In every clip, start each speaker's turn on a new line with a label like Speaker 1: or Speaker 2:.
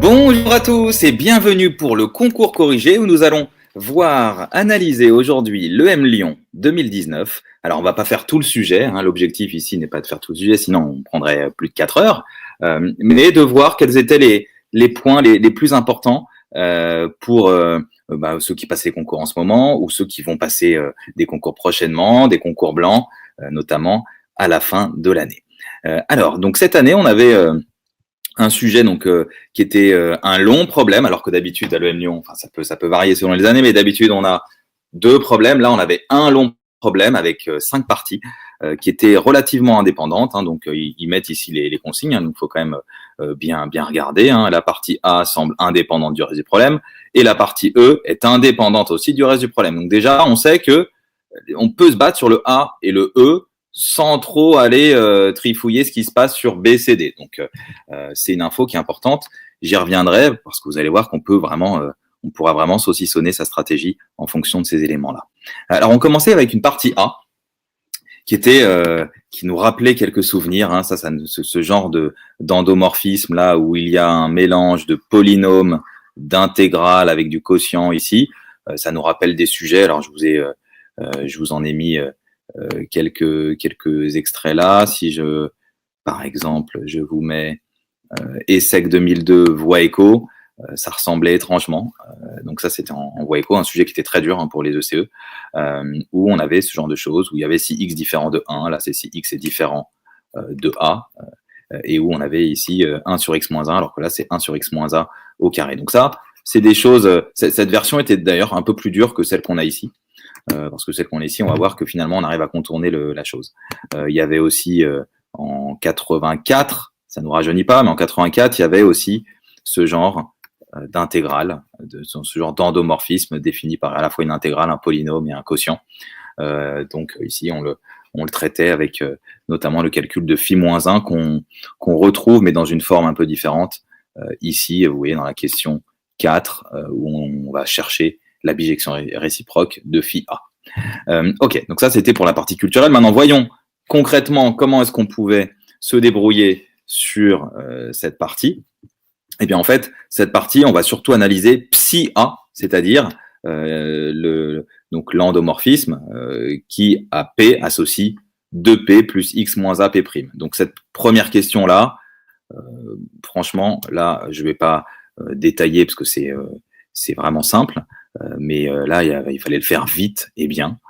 Speaker 1: Bonjour à tous et bienvenue pour le concours corrigé où nous allons analyser aujourd'hui l'EM Lyon 2019. Alors on va pas faire tout le sujet, hein, l'objectif ici n'est pas de faire tout le sujet, sinon on prendrait plus de 4 heures, mais de voir quels étaient les points les plus importants pour ceux qui passent les concours en ce moment ou ceux qui vont passer des concours prochainement, des concours blancs, notamment à la fin de l'année. Alors, donc cette année, on avait un sujet qui était un long problème, alors que d'habitude à l'EM Lyon, enfin ça peut varier selon les années, mais d'habitude on a 2 problèmes. Là, on avait un long problème avec 5 parties qui étaient relativement indépendantes. Hein, donc ils mettent ici les consignes, hein, donc il faut quand même bien regarder. Hein. La partie A semble indépendante du reste du problème et la partie E est indépendante aussi du reste du problème. Donc déjà, on sait que on peut se battre sur le A et le E sans trop aller trifouiller ce qui se passe sur B, C, D. Donc, c'est une info qui est importante. J'y reviendrai parce que vous allez voir qu'on peut vraiment, on pourra vraiment saucissonner sa stratégie en fonction de ces éléments-là. Alors, on commençait avec une partie A qui nous rappelait quelques souvenirs. Hein, ce genre d'endomorphisme là où il y a un mélange de polynômes, d'intégrales avec du quotient ici. Ça nous rappelle des sujets. Alors, je vous en ai mis quelques extraits là. Si par exemple, je vous mets ESSEC 2002 voix écho, ça ressemblait étrangement. Donc ça, c'était en voix écho, un sujet qui était très dur hein, pour les ECE, où on avait ce genre de choses, où il y avait si x différent de 1, là c'est si x est différent de a, et où on avait ici 1 sur x moins 1, alors que là c'est 1 sur x moins a au carré. Donc ça, c'est des choses, cette version était d'ailleurs un peu plus dure que celle qu'on a ici. Parce que celle qu'on a ici, on va voir que finalement on arrive à contourner la chose. Il y avait aussi en 84, ça nous rajeunit pas, mais en 84, il y avait aussi ce genre d'intégrale, ce genre d'endomorphisme défini par à la fois une intégrale, un polynôme et un quotient. Donc ici, on le traitait avec notamment le calcul de phi-1 qu'on retrouve, mais dans une forme un peu différente. Ici, vous voyez dans la question 4, où on va chercher la bijection réciproque de phi A. Ok, donc ça c'était pour la partie culturelle. Maintenant voyons concrètement comment est-ce qu'on pouvait se débrouiller sur cette partie. Eh bien en fait, cette partie, on va surtout analyser psi A, c'est-à-dire donc l'endomorphisme qui à P associe 2P plus X moins A P'. Donc cette première question-là, franchement, là, je ne vais pas détailler parce que c'est vraiment simple. Mais là, il fallait le faire vite et bien.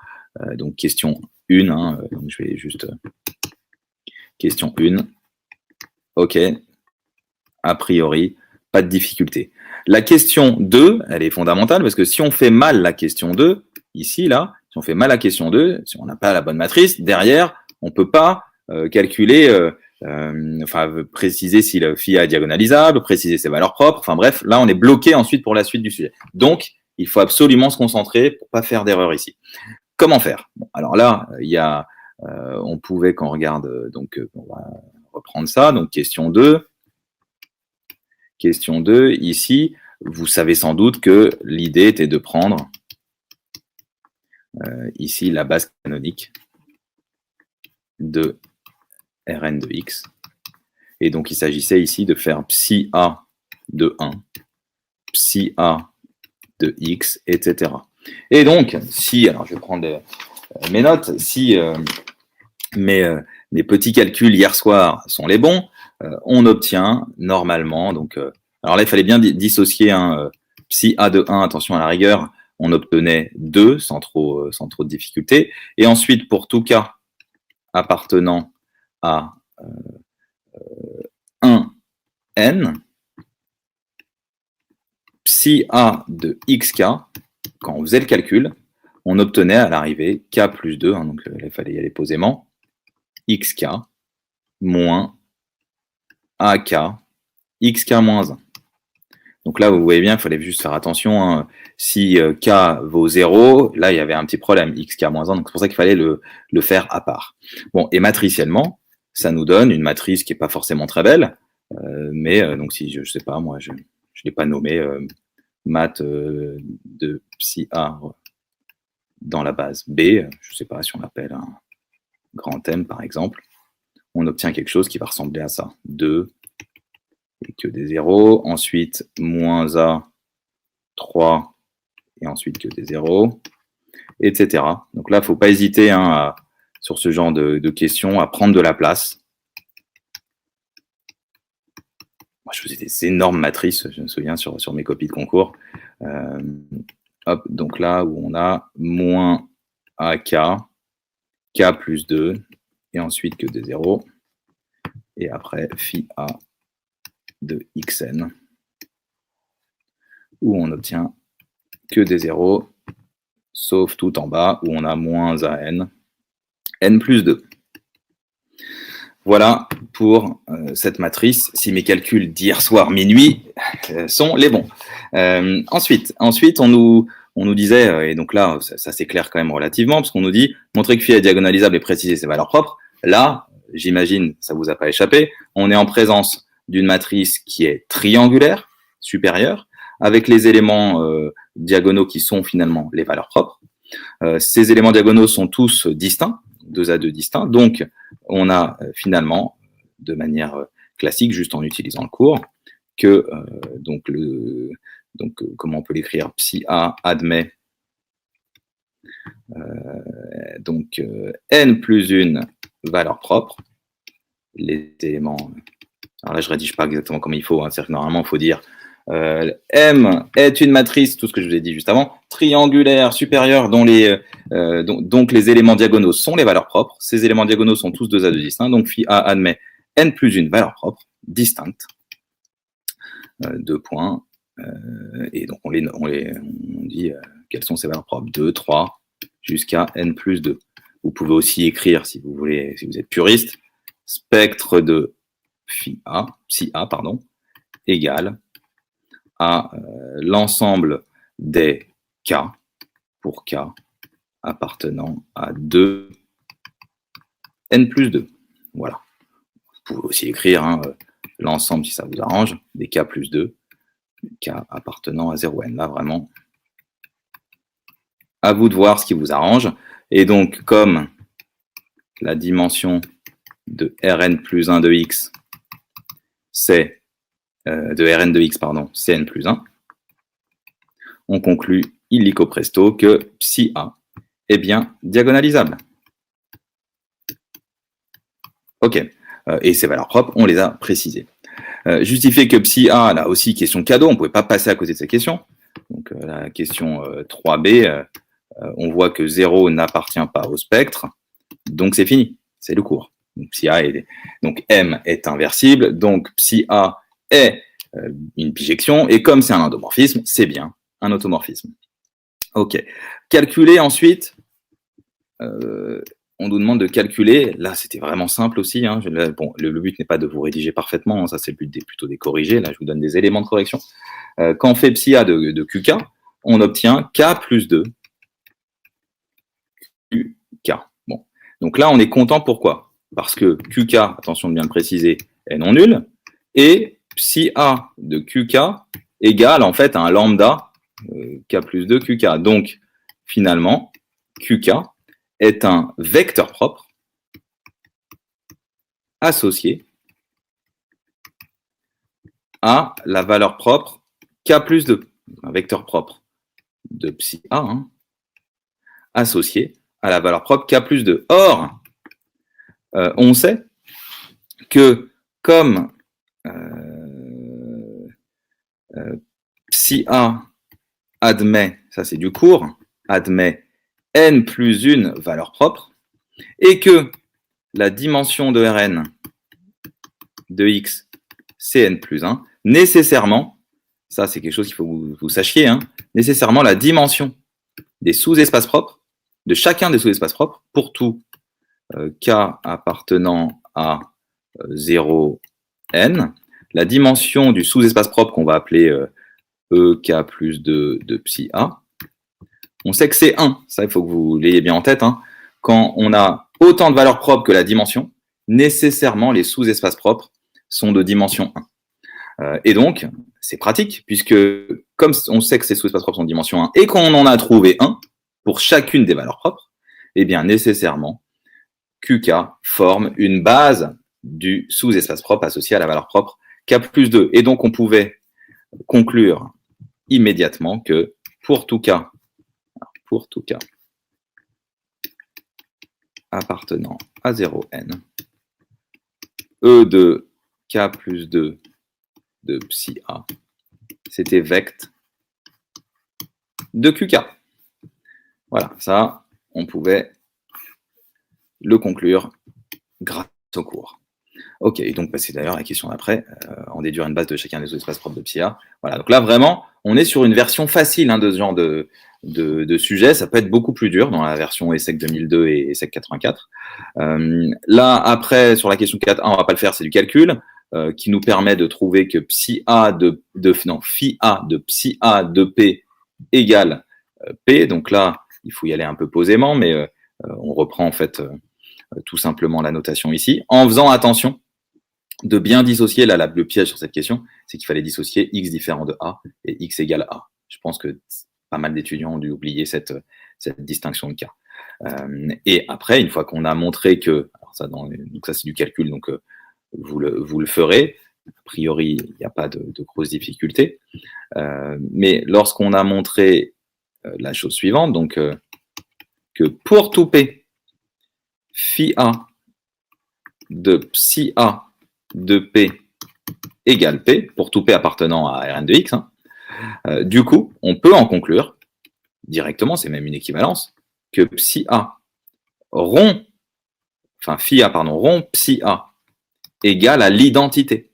Speaker 1: Donc, question 1. Hein, donc je vais juste... question 1. OK. A priori, pas de difficulté. La question 2, elle est fondamentale parce que si on fait mal la question 2, ici, là, si on fait mal la question 2, si on n'a pas la bonne matrice, derrière, on ne peut pas calculer... préciser si le phi est diagonalisable, préciser ses valeurs propres. Enfin bref, là, on est bloqué ensuite pour la suite du sujet. Donc, il faut absolument se concentrer pour pas faire d'erreur ici. Comment faire? Bon, alors là, il y a, on pouvait, quand on regarde, donc on va reprendre ça. Donc question 2. Question 2, ici, vous savez sans doute que l'idée était de prendre ici la base canonique de Rn de x. Et donc, il s'agissait ici de faire psi A de 1, psi A de x, etc. Et donc, si, alors je vais prendre mes notes, si mes petits calculs hier soir sont les bons, on obtient normalement, donc, alors là, il fallait bien dissocier psi A de 1, attention à la rigueur, on obtenait 2 sans trop de difficulté. Et ensuite, pour tout cas appartenant à 1n, psi A de xk, quand on faisait le calcul, on obtenait à l'arrivée k plus 2, hein, donc il fallait y aller posément, xk moins ak xk moins 1. Donc là, vous voyez bien, il fallait juste faire attention. Hein. Si k vaut 0, là, il y avait un petit problème, xk moins 1, donc c'est pour ça qu'il fallait le faire à part. Bon, et matriciellement, ça nous donne une matrice qui n'est pas forcément très belle, mais donc si je ne sais pas, moi, je ne l'ai pas nommé maths de psi A dans la base B, je ne sais pas si on l'appelle un grand M par exemple, on obtient quelque chose qui va ressembler à ça. 2 et que des zéros. Ensuite, moins A, 3, et ensuite que des zéros, etc. Donc là, il ne faut pas hésiter sur ce genre de questions à prendre de la place. Moi, je faisais des énormes matrices, je me souviens, sur mes copies de concours. Hop, donc là où on a moins AK, K plus 2, et ensuite que des zéros. Et après, phi A de xn, où on obtient que des zéros, sauf tout en bas, où on a moins AN, n plus 2. Voilà pour cette matrice. Si mes calculs d'hier soir minuit sont les bons. Ensuite, on nous disait, et donc là, ça s'éclaire quand même relativement, parce qu'on nous dit, montrer que phi est diagonalisable et préciser ses valeurs propres. Là, j'imagine, ça vous a pas échappé, on est en présence d'une matrice qui est triangulaire, supérieure, avec les éléments diagonaux qui sont finalement les valeurs propres. Ces éléments diagonaux sont tous distincts, 2A2 distincts, donc on a finalement, de manière classique, juste en utilisant le cours, que comment on peut l'écrire, psi A admet n plus une valeur propre, les éléments. Alors là, je rédige pas exactement comme il faut, c'est-à-dire que normalement, il faut dire M est une matrice, tout ce que je vous ai dit juste avant, triangulaire, supérieure, dont donc les éléments diagonaux sont les valeurs propres. Ces éléments diagonaux sont tous 2A2 distincts, donc phi A admet n plus une valeur propre, distincte. 2 points. Et donc, on dit quelles sont ces valeurs propres. 2, 3, jusqu'à n plus 2. Vous pouvez aussi écrire, si vous voulez, si vous êtes puriste, spectre de psi A, égale à l'ensemble des K, pour K, appartenant à 2, n plus 2. Voilà. Vous pouvez aussi écrire l'ensemble, si ça vous arrange, des K plus 2, K appartenant à 0n. Là, vraiment, à vous de voir ce qui vous arrange. Et donc, comme la dimension de Rn plus 1 de x, c'est de Rn de x, pardon, c'est n plus 1, on conclut illico presto que psi A est bien diagonalisable. OK. Et ces valeurs propres, on les a précisées. Justifier que psi A, là aussi, question cadeau, on ne pouvait pas passer à côté de cette question. Donc la question 3b, on voit que 0 n'appartient pas au spectre, donc c'est fini, c'est le cours. Donc, donc M est inversible, donc psi A est une bijection, et comme c'est un endomorphisme, c'est bien un automorphisme. OK. Calculer ensuite, on nous demande de calculer, là c'était vraiment simple aussi, bon, le but n'est pas de vous rédiger parfaitement, ça c'est le but plutôt des corriger, là je vous donne des éléments de correction. Quand on fait psi A de QK, on obtient K plus 2 QK. Bon. Donc là on est content, pourquoi? Parce que QK, attention de bien le préciser, est non nul, et psi A de QK égale en fait à un lambda K plus 2 QK. Donc finalement, QK est un vecteur propre associé à la valeur propre K plus 2, un vecteur propre de psi A, associé à la valeur propre K plus 2. Or, on sait que comme psi A admet, ça c'est du cours, admet n plus une valeur propre, et que la dimension de Rn de x, c'est n plus 1, nécessairement, ça c'est quelque chose qu'il faut que vous sachiez, nécessairement la dimension des sous-espaces propres, de chacun des sous-espaces propres, pour tout K appartenant à 0n, la dimension du sous-espace propre qu'on va appeler EK plus 2 de psi A, on sait que c'est 1. Ça, il faut que vous l'ayez bien en tête. Quand on a autant de valeurs propres que la dimension, nécessairement, les sous-espaces propres sont de dimension 1. Et donc, c'est pratique, puisque comme on sait que ces sous-espaces propres sont de dimension 1 et qu'on en a trouvé 1 pour chacune des valeurs propres, eh bien, nécessairement, QK forme une base du sous-espace propre associé à la valeur propre K plus 2. Et donc, on pouvait conclure immédiatement que pour tout K appartenant à 0n, E de K plus 2 de psi A, c'était vect de QK. Voilà, ça, on pouvait le conclure grâce au cours. Ok, donc c'est d'ailleurs la question d'après, en déduire une base de chacun des espaces propres de psi A. Voilà, donc là vraiment, on est sur une version facile de ce genre de sujet. Ça peut être beaucoup plus dur dans la version ESSEC 2002 et ESSEC 84. Là, après, sur la question 4.1, on va pas le faire, c'est du calcul, qui nous permet de trouver que psi A phi A de psi A de P égale P. Donc là, il faut y aller un peu posément, mais on reprend en fait tout simplement la notation ici, en faisant attention de bien dissocier, là, le piège sur cette question, c'est qu'il fallait dissocier x différent de A et x égale A. Je pense que pas mal d'étudiants ont dû oublier cette distinction de cas. Et après, une fois qu'on a montré que, alors ça, donc ça c'est du calcul, donc vous le ferez, a priori, il n'y a pas de grosses difficultés, mais lorsqu'on a montré la chose suivante, donc que pour tout P, phi A de psi A de P égale P, pour tout P appartenant à Rn de X, du coup, on peut en conclure directement, c'est même une équivalence, que psi A rond psi A égale à l'identité.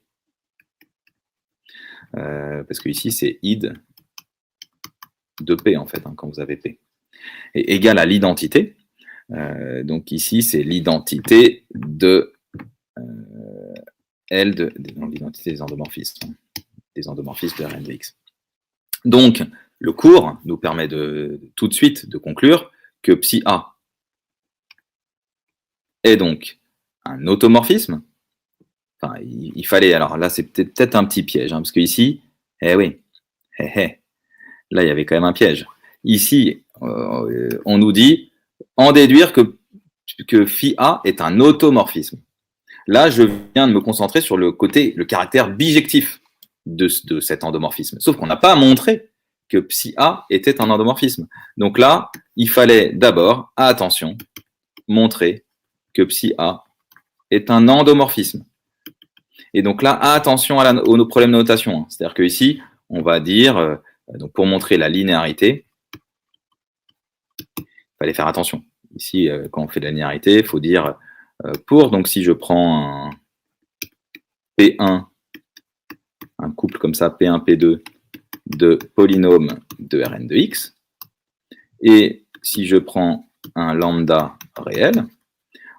Speaker 1: Parce que ici, c'est id de P, en fait, quand vous avez P. Et égale à l'identité. Donc ici, c'est l'identité de L l'identité des endomorphismes de Rn de X. Donc, le cours nous permet tout de suite de conclure que psi A est donc un automorphisme. Enfin, il fallait, alors là, c'est peut-être un petit piège, parce que ici, là, il y avait quand même un piège. Ici, on nous dit en déduire que phi A est un automorphisme. Là, je viens de me concentrer sur le caractère bijectif de cet endomorphisme. Sauf qu'on n'a pas montré que psi A était un endomorphisme. Donc là, il fallait d'abord, attention, montrer que psi A est un endomorphisme. Et donc là, attention aux problèmes de notation. C'est-à-dire qu'ici, on va dire, donc pour montrer la linéarité, il fallait faire attention. Ici, quand on fait de la linéarité, il faut dire donc si je prends un P1, un couple comme ça, P1, P2, de polynômes de Rn de X, et si je prends un lambda réel,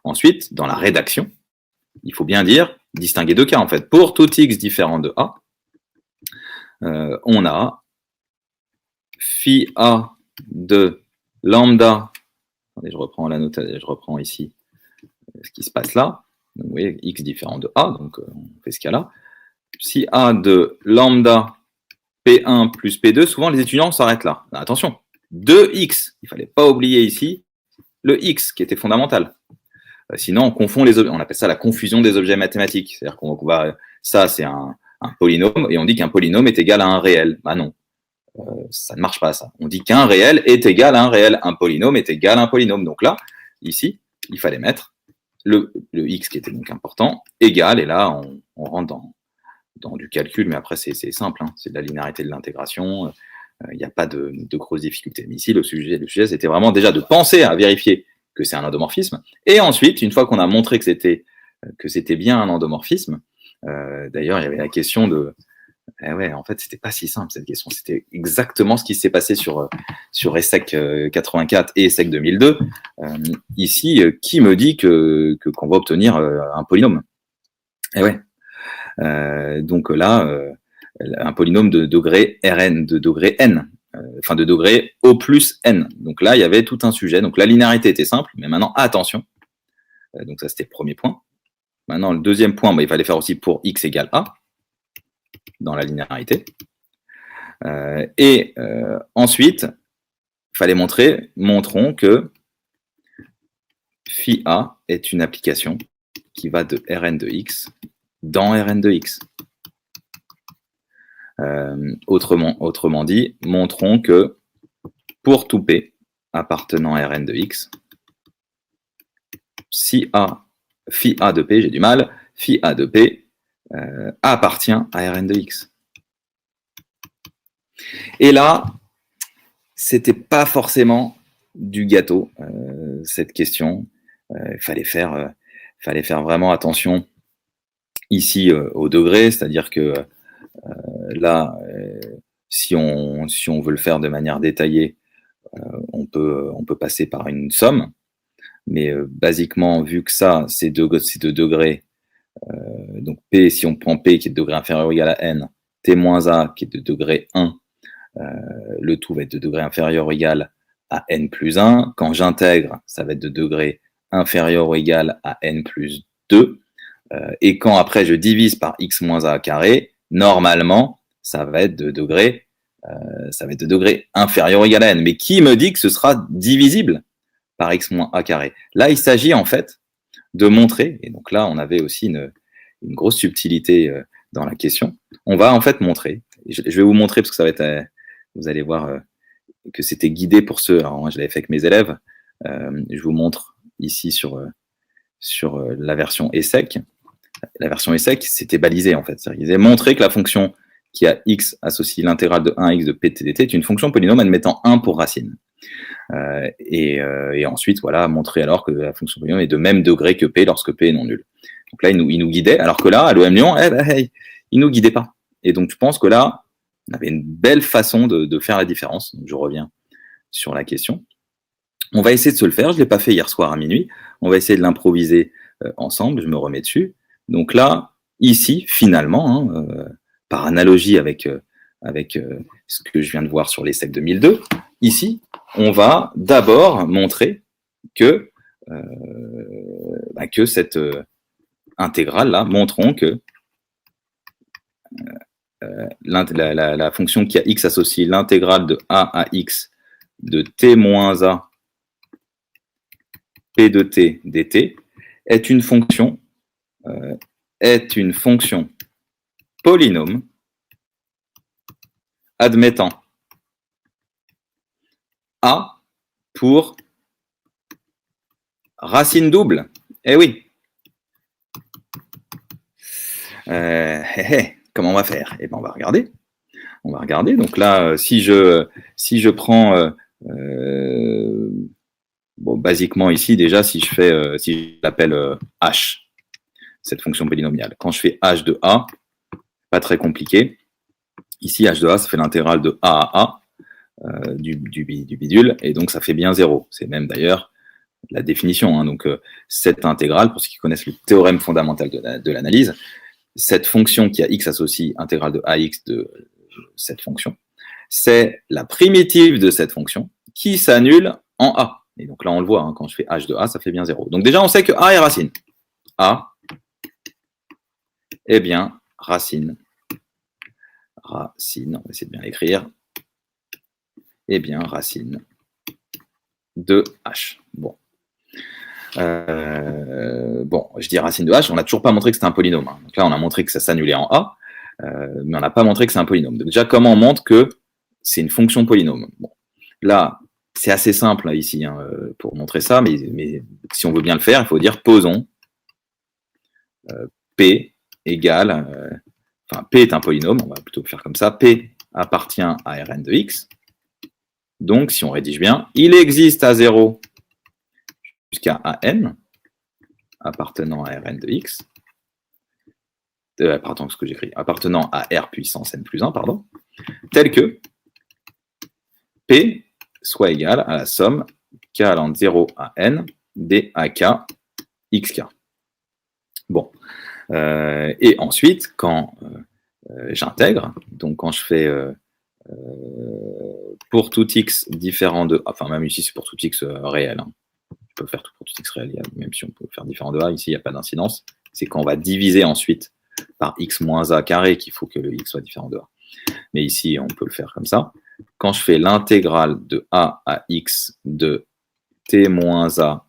Speaker 1: ensuite, dans la rédaction, il faut bien distinguer deux cas, en fait. Pour tout x différent de A, on a phi A de lambda, attendez, je reprends ici ce qui se passe là, donc, vous voyez, x différent de A, donc on fait ce cas-là, psi A de lambda P1 plus P2, souvent les étudiants s'arrêtent là. Attention, 2x, il ne fallait pas oublier ici le x qui était fondamental. Sinon, on confond les objets, on appelle ça la confusion des objets mathématiques. C'est-à-dire ça c'est un polynôme, et on dit qu'un polynôme est égal à un réel. Bah non, ça ne marche pas ça. On dit qu'un réel est égal à un réel, un polynôme est égal à un polynôme. Donc là, ici, il fallait mettre le x qui était donc important, égal, et là, on rentre dans du calcul, mais après, c'est simple, c'est de la linéarité de l'intégration, il n'y a pas de grosses difficultés. Mais ici, le sujet, c'était vraiment déjà de penser à vérifier que c'est un endomorphisme, et ensuite, une fois qu'on a montré que c'était bien un endomorphisme, d'ailleurs, il y avait la question de... en fait, c'était pas si simple cette question. C'était exactement ce qui s'est passé sur ESSEC 84 et ESSEC 2002. Ici, qui me dit qu'on va obtenir un polynôme? Donc là, un polynôme de degré Rn, de degré n, de degré O plus n. Donc là, il y avait tout un sujet. Donc la linéarité était simple, mais maintenant, attention. Donc ça, c'était le premier point. Maintenant, le deuxième point, il fallait faire aussi pour x égale a, dans la linéarité. Ensuite, il fallait montrons que phi a est une application qui va de Rn de x dans Rn de x. Autrement dit, montrons que pour tout P appartenant à Rn de X, si A, phi A de P, j'ai du mal, phi A de P appartient à Rn de X. Et là, c'était pas forcément du gâteau, cette question. Il fallait faire vraiment attention ici au degré, c'est-à-dire que là, si on veut le faire de manière détaillée, on peut passer par une somme, mais basiquement, vu que ça, c'est de degrés, donc P, si on prend P qui est de degré inférieur ou égal à N, T moins A qui est de degré 1, le tout va être de degré inférieur ou égal à N plus 1. Quand j'intègre, ça va être de degré inférieur ou égal à N plus 2. Et quand après je divise par X moins A carré, normalement, ça va être de degré inférieur ou égal à N. Mais qui me dit que ce sera divisible par X moins A carré? Là, il s'agit en fait de montrer, et donc là, on avait aussi une grosse subtilité dans la question. On va en fait montrer, je vais vous montrer parce que ça va être, vous allez voir que c'était guidé pour ceux, alors moi je l'avais fait avec mes élèves, je vous montre ici sur la version ESSEC. La version ESSEC, c'était balisé en fait. C'est-à-dire qu'ils avaient montré que la fonction qui a x associe l'intégrale de 1 à x de p de t dt est une fonction polynôme admettant 1 pour racine. Et ensuite, voilà, montrer alors que la fonction polynôme est de même degré que p lorsque p est non nul. Donc là, il nous guidait, alors que là, à l'OM Lyon, il nous guidait pas. Et donc, je pense que là, on avait une belle façon de faire la différence. Donc, je reviens sur la question. On va essayer de se le faire. Je ne l'ai pas fait hier soir à minuit. On va essayer de l'improviser ensemble. Je me remets dessus. Donc là, ici, finalement, par analogie avec ce que je viens de voir sur l'ESSEC 2002, ici, on va d'abord montrer que cette intégrale-là, montrons que la fonction qui a x associe l'intégrale de a à x de t moins a p de t dt est une fonction polynôme admettant a pour racine double. Eh oui. Comment on va faire? Eh bien, on va regarder. Donc là, si je prends bon, basiquement ici, déjà, si je l'appelle h, cette fonction polynomiale. Quand je fais h de a, pas très compliqué. Ici, h de a, ça fait l'intégrale de a à a du bidule, et donc ça fait bien 0. C'est même d'ailleurs la définition. Hein. Donc cette intégrale, pour ceux qui connaissent le théorème fondamental de l'analyse, cette fonction qui a x associe intégrale de ax de cette fonction, c'est la primitive de cette fonction qui s'annule en a. Et donc là, on le voit, hein, quand je fais h de a, ça fait bien 0. Donc déjà, on sait que a est racine. A, eh bien, racine, on va essayer de bien l'écrire, eh bien, racine de h. Bon. Je dis racine de h, on n'a toujours pas montré que c'était un polynôme. Hein. Donc là, on a montré que ça s'annulait en a, mais on n'a pas montré que c'est un polynôme. Donc déjà, comment on montre que c'est une fonction polynôme? Bon. Là, c'est assez simple là, ici pour montrer ça, mais si on veut bien le faire, il faut dire posons P égale, P est un polynôme, on va plutôt faire comme ça, P appartient à Rn de x. Donc, si on rédige bien, il existe à 0 jusqu'à An appartenant à Rn de x, ce que j'écris, appartenant à R puissance n plus 1, pardon, tel que P soit égal à la somme k allant de 0 à n dak xk. Bon. Et ensuite, quand j'intègre, donc quand je fais pour tout x différent de a, enfin même ici c'est pour tout x réel, hein. Je peux faire tout pour tout x réel, même si on peut faire différent de a, ici il n'y a pas d'incidence, c'est quand on va diviser ensuite par x moins a carré qu'il faut que le x soit différent de a. Mais ici on peut le faire comme ça. Quand je fais l'intégrale de a à x de t moins a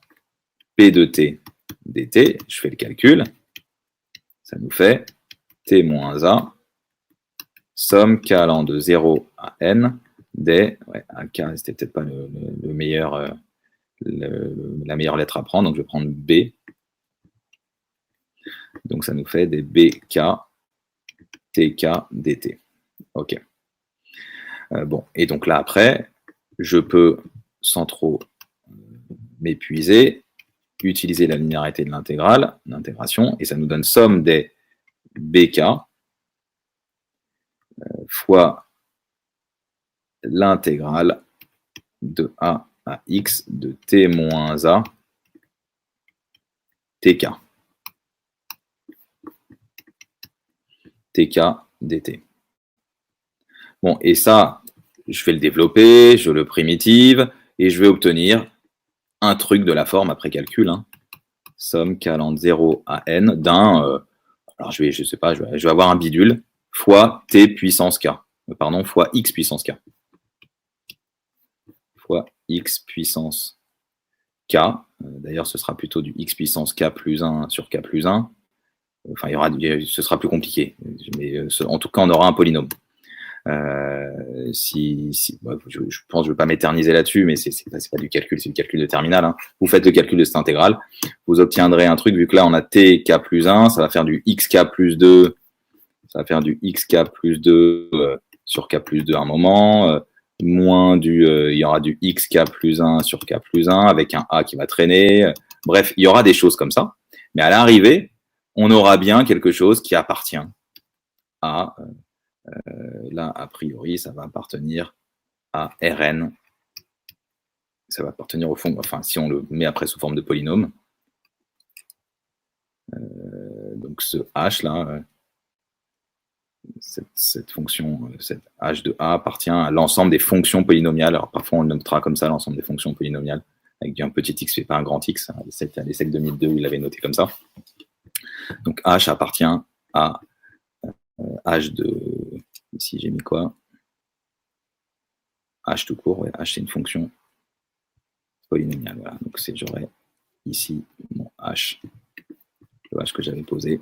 Speaker 1: p de t dt, je fais le calcul, ça nous fait t moins a somme k allant de 0 à n des, ouais, k, c'était peut-être pas le meilleur, la meilleure lettre à prendre, donc je vais prendre B. Donc ça nous fait des BK, TK, DT. OK. Bon, et donc là après, je peux, sans trop m'épuiser, utiliser la linéarité de l'intégrale, l'intégration, et ça nous donne somme des BK fois l'intégrale de A à X de T moins A TK. TK dt. Bon, et ça, je vais le développer, je le primitive, et je vais obtenir un truc de la forme après calcul, hein, somme k allant de 0 à n d'un, alors je sais pas, je vais avoir un bidule, fois t puissance k, pardon, fois x puissance k. Fois x puissance k, d'ailleurs ce sera plutôt du x puissance k plus 1 sur k plus 1, enfin ce sera plus compliqué, mais en tout cas on aura un polynôme. Ouais, je pense que je ne vais pas m'éterniser là-dessus, mais c'est pas du calcul, c'est du calcul de terminal. Hein. Vous faites le calcul de cette intégrale, vous obtiendrez un truc, vu que là on a tk plus 1, ça va faire du xk plus 2, ça va faire du xk plus 2 sur k plus 2 à un moment, moins il y aura du xk plus 1 sur k plus 1, avec un a qui va traîner. Bref, il y aura des choses comme ça, mais à l'arrivée, on aura bien quelque chose qui appartient à... là, a priori, ça va appartenir à Rn. Ça va appartenir au fond, enfin, si on le met après sous forme de polynôme. Donc ce h là, cette fonction, cette h de a appartient à l'ensemble des fonctions polynomiales. Alors parfois on le notera comme ça, l'ensemble des fonctions polynomiales, avec un petit x, mais pas un grand x. C'était à l'ESSEC 2002 où il avait noté comme ça. Donc h appartient à h de... Ici, j'ai mis quoi? H tout court, ouais, H c'est une fonction polynomiale. Voilà. Donc j'aurai ici mon H, le H que j'avais posé,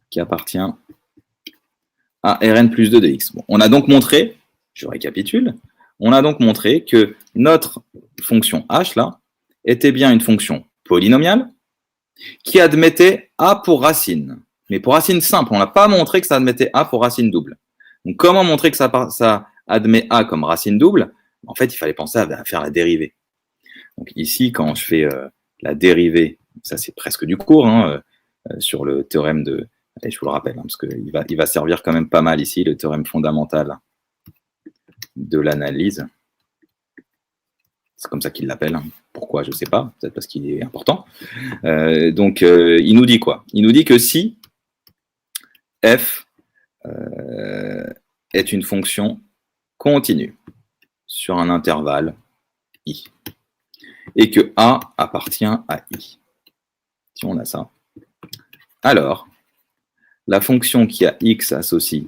Speaker 1: qui appartient à Rn plus 2 de x. Bon, on a donc montré, je récapitule, on a donc montré que notre fonction H là était bien une fonction polynomiale qui admettait A pour racine. Mais pour racine simple, on n'a pas montré que ça admettait A pour racine double. Donc, comment montrer que ça admet A comme racine double? En fait, il fallait penser à faire la dérivée. Donc ici, quand je fais la dérivée, ça c'est presque du cours, hein, sur le théorème de... Allez, je vous le rappelle, hein, parce qu'il va servir quand même pas mal ici, le théorème fondamental de l'analyse. C'est comme ça qu'il l'appelle. Hein. Pourquoi, je ne sais pas. Peut-être parce qu'il est important. Donc, il nous dit quoi? Il nous dit que si f est une fonction continue sur un intervalle i et que a appartient à i. Si on a ça, alors la fonction qui a x associe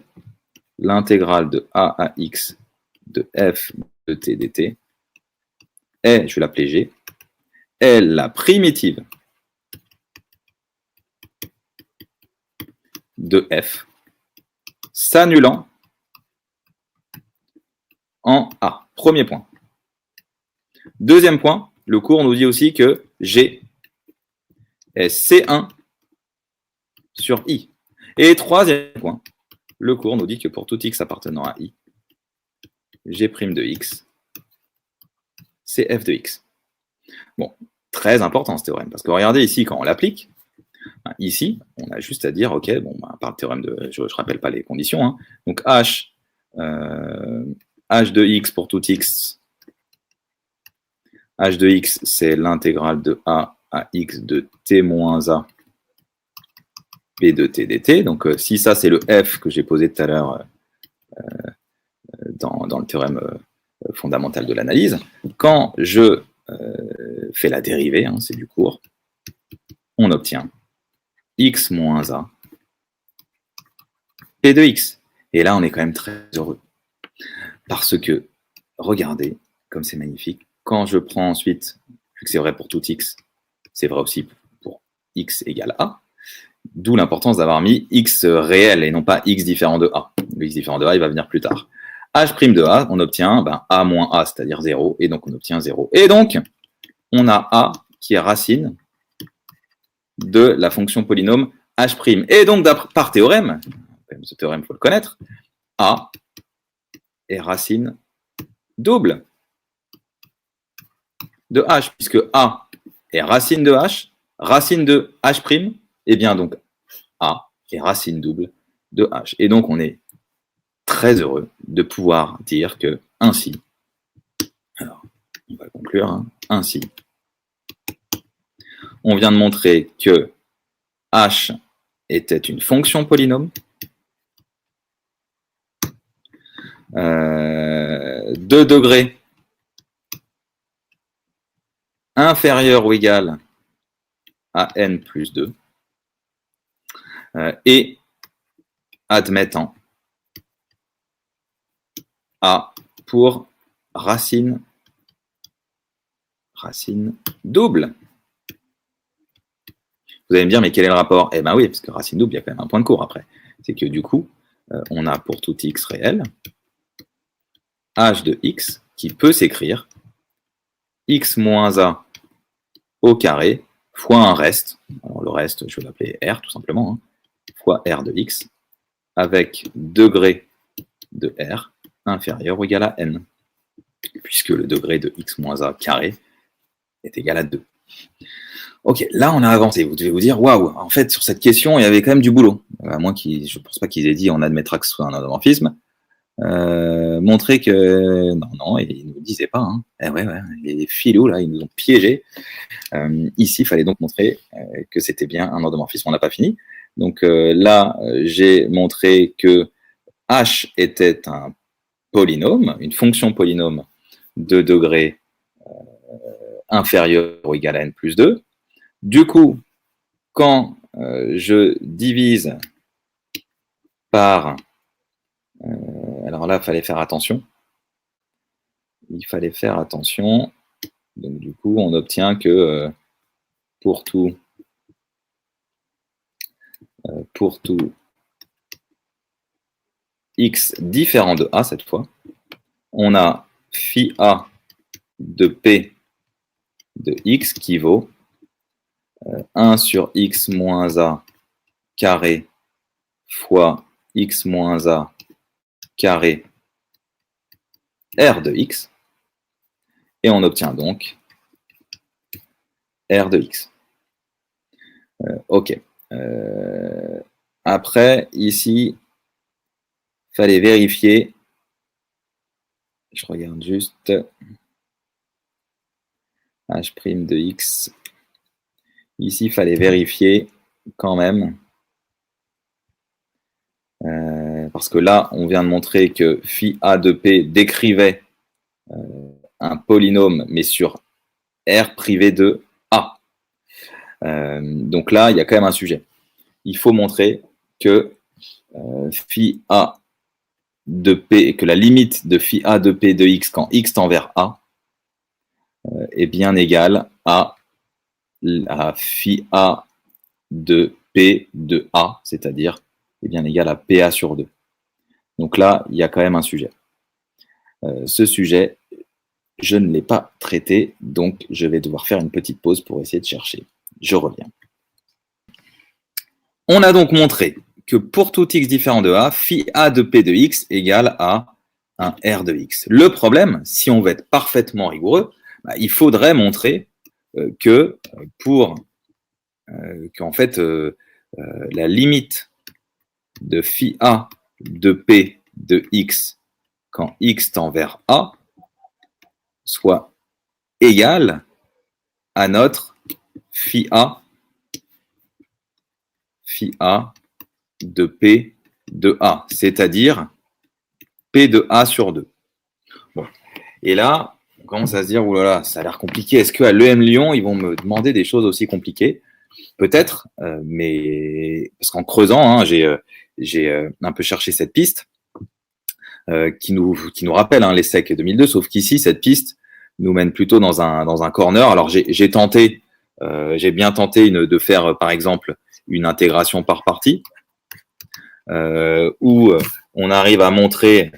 Speaker 1: l'intégrale de a à x de f de t dt est, je vais l'appeler g, est la primitive de f s'annulant en A. Premier point. Deuxième point, le cours nous dit aussi que G est C1 sur I. Et troisième point, le cours nous dit que pour tout x appartenant à I, G' de x, c'est f de x. Bon, très important ce théorème, parce que regardez ici, quand on l'applique, ici, on a juste à dire, ok, bon, par le théorème de, je ne rappelle pas les conditions, hein, donc h de x pour tout x, h de x, c'est l'intégrale de a à x de t moins a p de t dt. Donc, si ça, c'est le f que j'ai posé tout à l'heure dans le théorème fondamental de l'analyse, quand je fais la dérivée, hein, c'est du cours, on obtient x moins a p de x. Et là, on est quand même très heureux. Parce que, regardez, comme c'est magnifique, quand je prends ensuite, vu que c'est vrai pour tout x, c'est vrai aussi pour x égale a, d'où l'importance d'avoir mis x réel et non pas x différent de a. Le x différent de A, il va venir plus tard. H' de A, on obtient A moins A, c'est-à-dire 0, et donc on obtient 0. Et donc, on a A qui est racine de la fonction polynôme H'. Et donc, par théorème, ce théorème, il faut le connaître, A est racine double de H, puisque A est racine de H', et bien donc A est racine double de H. Et donc, on est très heureux de pouvoir dire que ainsi, alors, on va conclure, hein, ainsi, on vient de montrer que H était une fonction polynôme de degré inférieur ou égal à n plus 2 et admettant A pour racine double. Vous allez me dire, mais quel est le rapport? Eh bien oui, parce que racine double, il y a quand même un point de cours après. C'est que du coup, on a pour tout x réel, h de x qui peut s'écrire x moins a au carré fois un reste. Alors le reste, je vais l'appeler r tout simplement, hein, fois r de x avec degré de r inférieur ou égal à n, puisque le degré de x moins a carré est égal à 2. Ok, là on a avancé. Vous devez vous dire, waouh, en fait sur cette question il y avait quand même du boulot. À moins je ne pense pas qu'ils aient dit on admettra que ce soit un endomorphisme. Montrer que non, ils ne nous disaient pas. Hein. Ouais, les filous là, ils nous ont piégés. Ici, il fallait donc montrer que c'était bien un endomorphisme. On n'a pas fini. Donc là, j'ai montré que h était un polynôme, une fonction polynôme de degré inférieur ou égal à n plus 2. Du coup, quand je divise par... alors là, il fallait faire attention. Donc du coup, on obtient que pour tout x différent de a cette fois, on a phi a de p de x qui vaut 1 sur x moins a carré fois x moins a carré r de x, et on obtient donc r de x. Ok. Après, ici, il fallait vérifier, je regarde juste, h' de x, ici, il fallait vérifier quand même, parce que là, on vient de montrer que phi a de p décrivait un polynôme, mais sur R privé de A. Donc là, il y a quand même un sujet. Il faut montrer que phi A de P, que la limite de phi A de P de X quand X tend vers A est bien égale à phi A de P de A, c'est-à-dire est bien égal à PA sur 2. Donc là, il y a quand même un sujet. Ce sujet, je ne l'ai pas traité, donc je vais devoir faire une petite pause pour essayer de chercher. Je reviens. On a donc montré que pour tout x différent de A, phi A de P de X égale à un R de X. Le problème, si on veut être parfaitement rigoureux, il faudrait montrer que qu'en fait, la limite de phi A de P de X quand X tend vers A soit égale à notre phi A de P de A, c'est-à-dire P de A sur 2. Bon. Et là, on commence à se dire, oulala, ça a l'air compliqué. Est-ce qu'à l'EM Lyon, ils vont me demander des choses aussi compliquées? Peut-être, mais parce qu'en creusant, hein, j'ai un peu cherché cette piste qui nous rappelle les SEC 2002, sauf qu'ici, cette piste nous mène plutôt dans un corner. Alors, j'ai bien tenté de faire, par exemple, une intégration par partie, où on arrive à montrer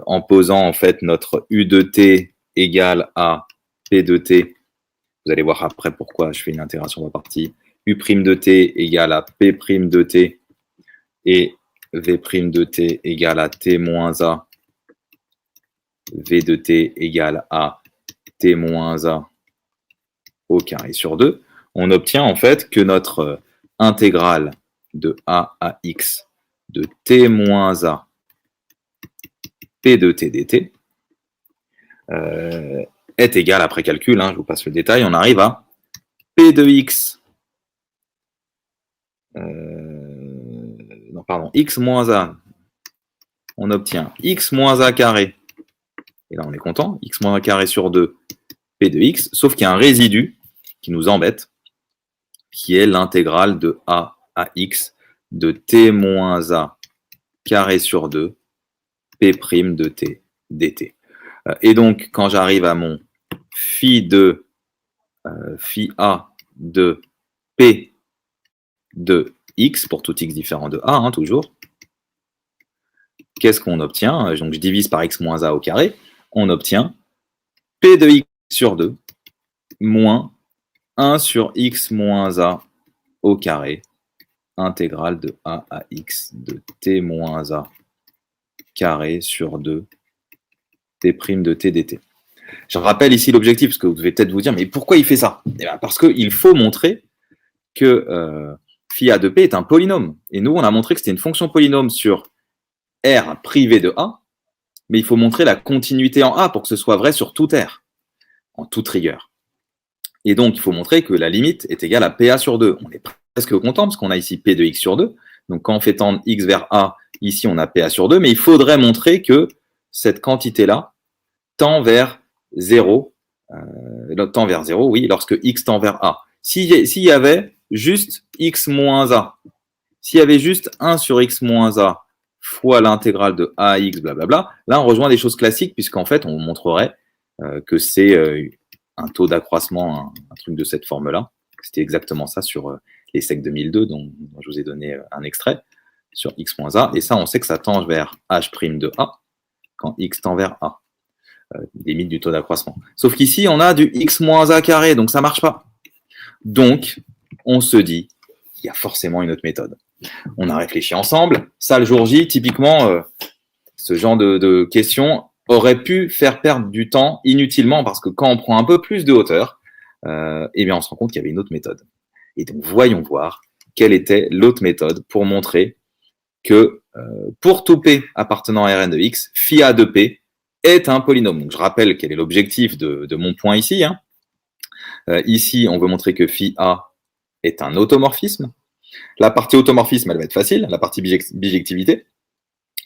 Speaker 1: en posant en fait notre U de t égale à P de t. Vous allez voir après pourquoi je fais une intégration par partie. U' de t égale à P' de t et V' de t égale à t moins a. V de t égale à t moins a au carré sur 2. On obtient en fait que notre intégrale de a à x de t moins a P de t dt est égale, après calcul, je vous passe le détail, on arrive à P de x, x moins a, on obtient x moins a carré, et là on est content, x moins a carré sur 2, P de x, sauf qu'il y a un résidu qui nous embête, qui est l'intégrale de a à x de t moins a carré sur 2, P' de t dt. Et donc, quand j'arrive à mon phi a de P de x, pour tout x différent de a, toujours, qu'est-ce qu'on obtient? Donc, je divise par x moins a au carré, on obtient P de x sur 2 moins 1 sur x moins a au carré, intégrale de a à x de t moins a carré sur 2 P' de t dt. Je rappelle ici l'objectif, parce que vous devez peut-être vous dire, mais pourquoi il fait ça? Parce qu'il faut montrer que phi a de p est un polynôme. Et nous, on a montré que c'était une fonction polynôme sur R privé de A, mais il faut montrer la continuité en A pour que ce soit vrai sur tout R, en toute rigueur. Et donc, il faut montrer que la limite est égale à PA sur 2. On est presque content, parce qu'on a ici P de x sur 2. Donc, quand on fait tendre x vers A, ici, on a PA sur 2, mais il faudrait montrer que cette quantité-là tend vers 0, lorsque x tend vers A. S'il y avait juste x moins A, s'il y avait juste 1 sur x moins A fois l'intégrale de a à x, blablabla, là on rejoint des choses classiques, puisqu'en fait on montrerait que c'est un taux d'accroissement, un truc de cette forme-là. C'était exactement ça sur les SEC 2002, dont je vous ai donné un extrait, sur x moins A, et ça on sait que ça tend vers h' de A, quand x tend vers A, limite du taux d'accroissement. Sauf qu'ici, on a du x moins a carré, donc ça ne marche pas. Donc, on se dit, il y a forcément une autre méthode. On a réfléchi ensemble. Ça, le jour J, typiquement, ce genre de questions aurait pu faire perdre du temps inutilement, parce que quand on prend un peu plus de hauteur, eh bien, on se rend compte qu'il y avait une autre méthode. Et donc, voyons voir quelle était l'autre méthode pour montrer que pour tout P appartenant à Rn de x, phi a de P est un polynôme. Donc, je rappelle quel est l'objectif de mon point ici. Ici, on veut montrer que phi a est un automorphisme. La partie automorphisme, elle va être facile, la partie bijectivité.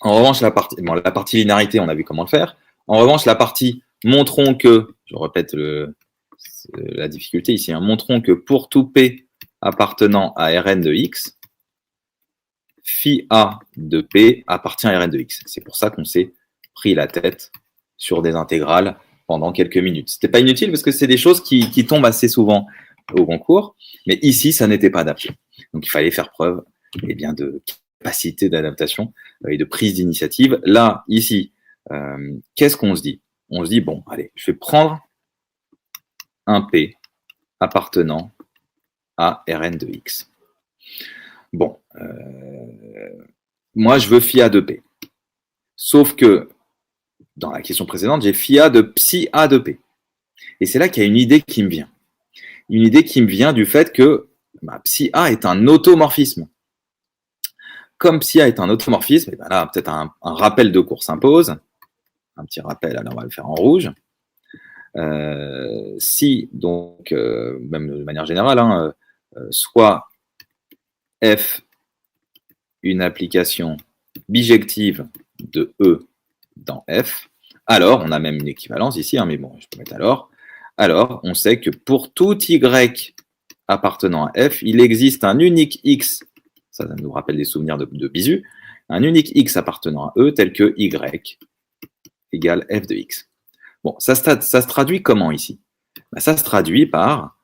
Speaker 1: En revanche, la partie linéarité, on a vu comment le faire. En revanche, la partie montrons que, je répète la difficulté ici, montrons que pour tout P appartenant à Rn de x, phi a de P appartient à Rn de x. C'est pour ça qu'on s'est pris la tête sur des intégrales pendant quelques minutes. C'était pas inutile parce que c'est des choses qui tombent assez souvent au concours, mais ici, ça n'était pas adapté. Donc, il fallait faire preuve de capacité d'adaptation et de prise d'initiative. Là, ici, qu'est-ce qu'on se dit? On se dit, bon, allez, je vais prendre un P appartenant à Rn de x. Bon, moi, je veux phi a de P. Sauf que, dans la question précédente, j'ai phi a de psi a de P. Et c'est là qu'il y a une idée qui me vient. Une idée qui me vient du fait que psi a est un automorphisme. Comme psi a est un automorphisme, et bien là, peut-être un rappel de cours s'impose. Un petit rappel, alors on va le faire en rouge. Si, donc, même de manière générale, soit f une application bijective de E dans F, alors, on a même une équivalence ici, mais bon, je peux mettre alors, on sait que pour tout Y appartenant à F, il existe un unique X, ça nous rappelle des souvenirs de Bisu, un unique X appartenant à E tel que Y égale F de X. Bon, ça se traduit comment ici? Ça se traduit par,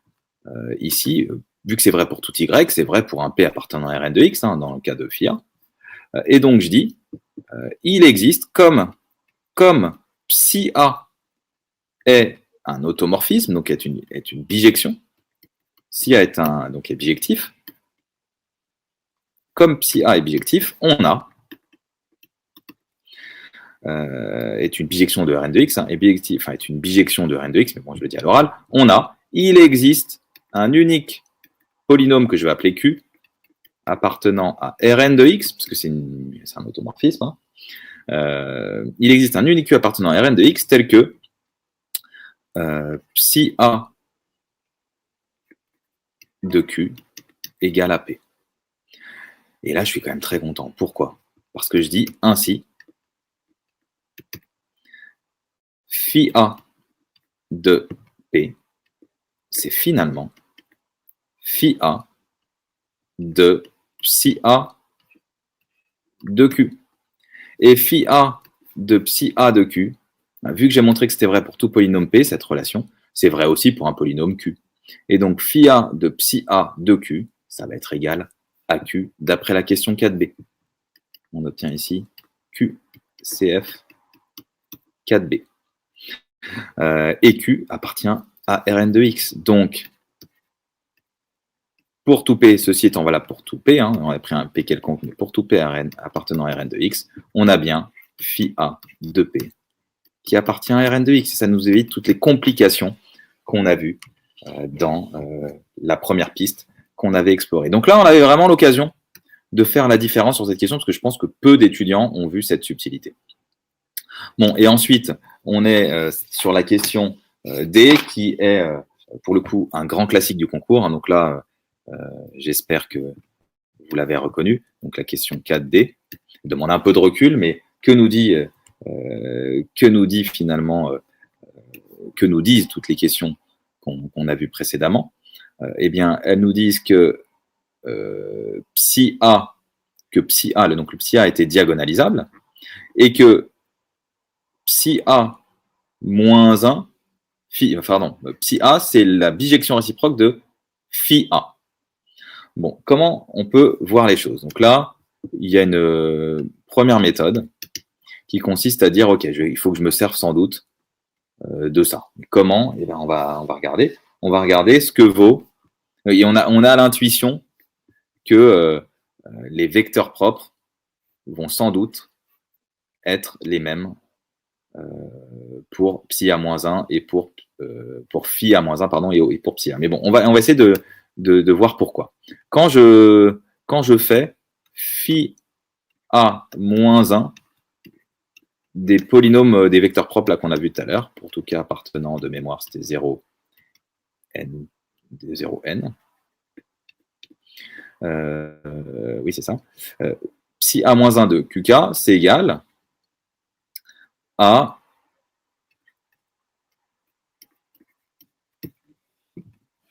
Speaker 1: ici, vu que c'est vrai pour tout Y, c'est vrai pour un P appartenant à Rn de X, dans le cas de phi A. Et donc, je dis, il existe comme psi A est un automorphisme, donc est une bijection, psi A est bijectif, comme psi A est bijectif, on a est une bijection de Rn de x, est une bijection de Rn de x, mais bon, je le dis à l'oral, il existe un unique polynôme que je vais appeler Q, appartenant à Rn de x, parce que c'est un automorphisme, il existe un unique Q appartenant à Rn de x tel que psi A de Q égale à P. Et là, je suis quand même très content. Pourquoi? Parce que je dis ainsi, phi A de P, c'est finalement phi A de psi A de Q. Et phi A de psi A de Q, vu que j'ai montré que c'était vrai pour tout polynôme P, cette relation, c'est vrai aussi pour un polynôme Q. Et donc phi A de psi A de Q, ça va être égal à Q d'après la question 4b. On obtient ici Q CF 4b. Et Q appartient à Rn de x. Donc, pour tout P, ceci étant valable pour tout P, on a pris un P quelconque, mais pour tout P appartenant à Rn de x, on a bien phi A de P qui appartient à Rn de x. Et ça nous évite toutes les complications qu'on a vues dans la première piste qu'on avait explorée. Donc là, on avait vraiment l'occasion de faire la différence sur cette question, parce que je pense que peu d'étudiants ont vu cette subtilité. Bon, et ensuite, on est sur la question D, qui est, pour le coup, un grand classique du concours. Donc là, j'espère que vous l'avez reconnu. Donc la question 4D demande un peu de recul, mais que nous disent toutes les questions qu'on a vues précédemment? Eh bien, elles nous disent que psi A, donc le psi A était diagonalisable, et que psi A moins 1, psi A, c'est la bijection réciproque de phi A. Bon, comment on peut voir les choses? Donc là, il y a une première méthode qui consiste à dire, OK, il faut que je me serve sans doute de ça. Comment? Eh bien, on va regarder. On va regarder ce que vaut. Et on a l'intuition que les vecteurs propres vont sans doute être les mêmes pour psi A-1 et pour phi A-1, pardon, et pour psi A. Mais bon, on va essayer de voir pourquoi. Quand je fais phi A-1 des polynômes des vecteurs propres là qu'on a vu tout à l'heure, pour tout cas appartenant de mémoire, c'était 0, n, 0, n. Oui, c'est ça. Psi A-1 de QK, c'est égal à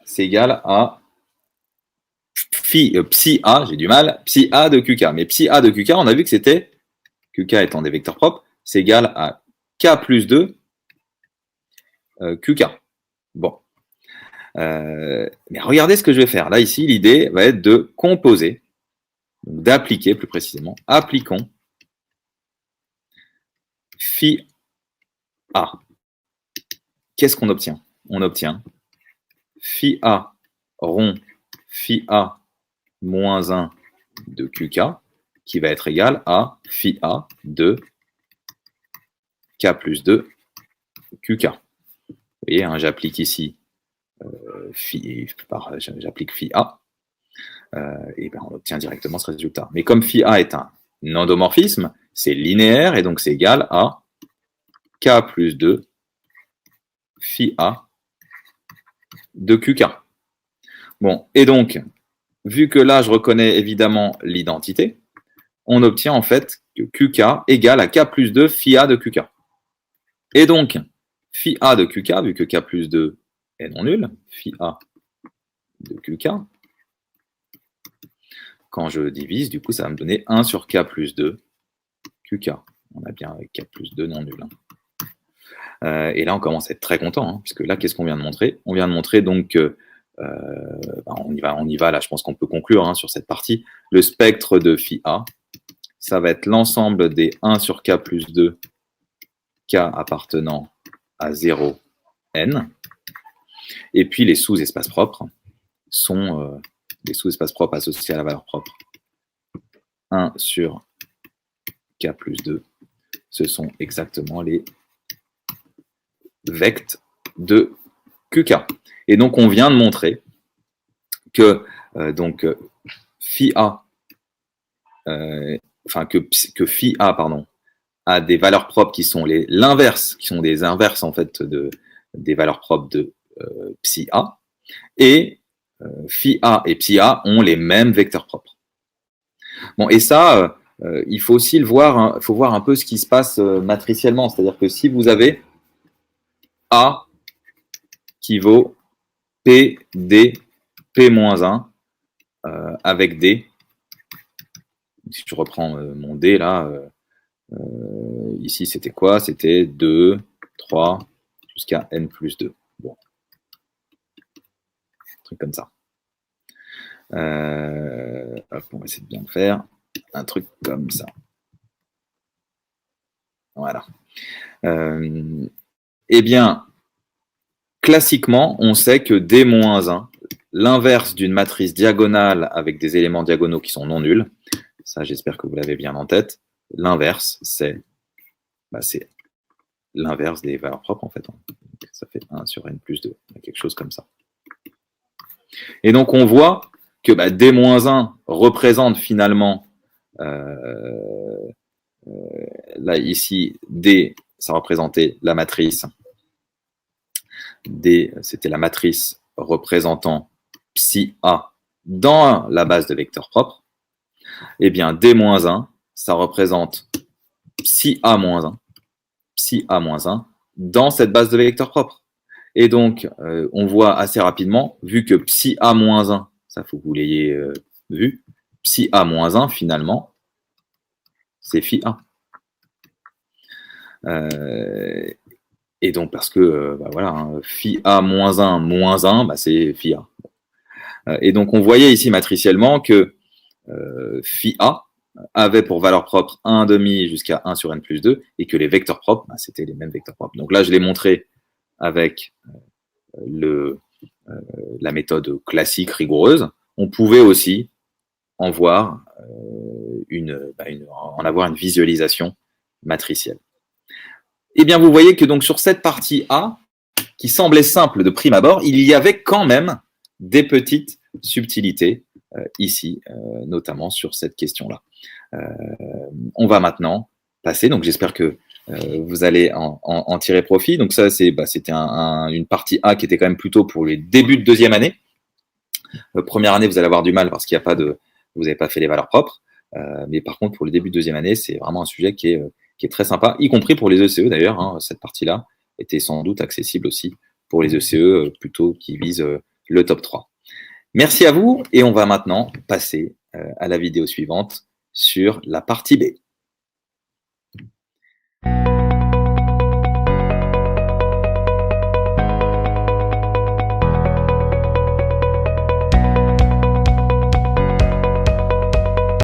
Speaker 1: psi A, j'ai du mal, psi A de QK. Mais psi A de QK, on a vu que c'était, QK étant des vecteurs propres, c'est égal à K plus 2 QK. Bon. Mais regardez ce que je vais faire. Là, ici, l'idée va être de composer, d'appliquer plus précisément. Appliquons phi A. Qu'est-ce qu'on obtient? On obtient phi A rond phi A moins 1 de QK qui va être égal à phi A de K plus 2 QK. Vous voyez, j'applique ici j'applique phi A, et ben on obtient directement ce résultat. Mais comme phi A est un endomorphisme, c'est linéaire, et donc c'est égal à K plus 2 phi A de QK. Bon, et donc, vu que là, je reconnais évidemment l'identité, on obtient en fait que QK égale à K plus 2 phi A de QK. Et donc, phi A de QK, vu que K plus 2 est non nul, phi A de QK, quand je divise, du coup, ça va me donner 1 sur K plus 2 QK. On a bien avec K plus 2 non nul. Et là, on commence à être très content, puisque là, qu'est-ce qu'on vient de montrer? On vient de montrer donc que, on y va, là, je pense qu'on peut conclure sur cette partie. Le spectre de phi A, ça va être l'ensemble des 1 sur K plus 2 K appartenant à 0, N. Et puis les sous-espaces propres sont les sous-espaces propres associés à la valeur propre 1 sur K plus 2. Ce sont exactement les vects de QK. Et donc, on vient de montrer que phi A, que phi A, a des valeurs propres qui sont l'inverse, qui sont des inverses en fait des valeurs propres de psi A, et phi A et psi A ont les mêmes vecteurs propres. Bon, et ça, il faut aussi le voir, hein, faut voir un peu ce qui se passe matriciellement, c'est-à-dire que si vous avez A qui vaut P, D, P-1 avec D. Si je reprends mon D là, ici c'était quoi? C'était 2, 3, jusqu'à N plus 2. Bon. Un truc comme ça. Hop, on va essayer de bien le faire. Un truc comme ça. Voilà. Eh bien, classiquement, on sait que D-1, l'inverse d'une matrice diagonale avec des éléments diagonaux qui sont non nuls, ça j'espère que vous l'avez bien en tête, l'inverse, c'est l'inverse des valeurs propres en fait. Ça fait 1 sur N plus 2, quelque chose comme ça. Et donc on voit que D-1 représente finalement, là ici, D, ça représentait la matrice, D, c'était la matrice représentant psi A dans la base de vecteurs propres. Eh bien, D-1, ça représente psi A-1, dans cette base de vecteurs propres. Et donc, on voit assez rapidement, vu que psi A-1, ça faut que vous l'ayez vu, psi A-1, finalement, c'est phi A. Et donc, parce que, voilà, hein, phi A-1, -1, c'est phi A. Et donc, on voyait ici matriciellement que phi A avait pour valeur propre 1,5 jusqu'à 1 sur N plus 2, et que les vecteurs propres, c'était les mêmes vecteurs propres. Donc là, je l'ai montré avec la méthode classique rigoureuse. On pouvait aussi en voir en avoir une visualisation matricielle. Eh bien, vous voyez que donc sur cette partie A, qui semblait simple de prime abord, il y avait quand même des petites subtilités ici, notamment sur cette question-là. On va maintenant passer, donc j'espère que vous allez en tirer profit. Donc ça, c'était une partie A qui était quand même plutôt pour les débuts de deuxième année. Première année, vous allez avoir du mal parce qu'il n'y a pas vous n'avez pas fait les valeurs propres. Mais par contre, pour le début de deuxième année, c'est vraiment un sujet qui est très sympa, y compris pour les ECE d'ailleurs. Hein, cette partie-là était sans doute accessible aussi pour les ECE plutôt qui visent le top 3. Merci à vous et on va maintenant passer à la vidéo suivante sur la partie B.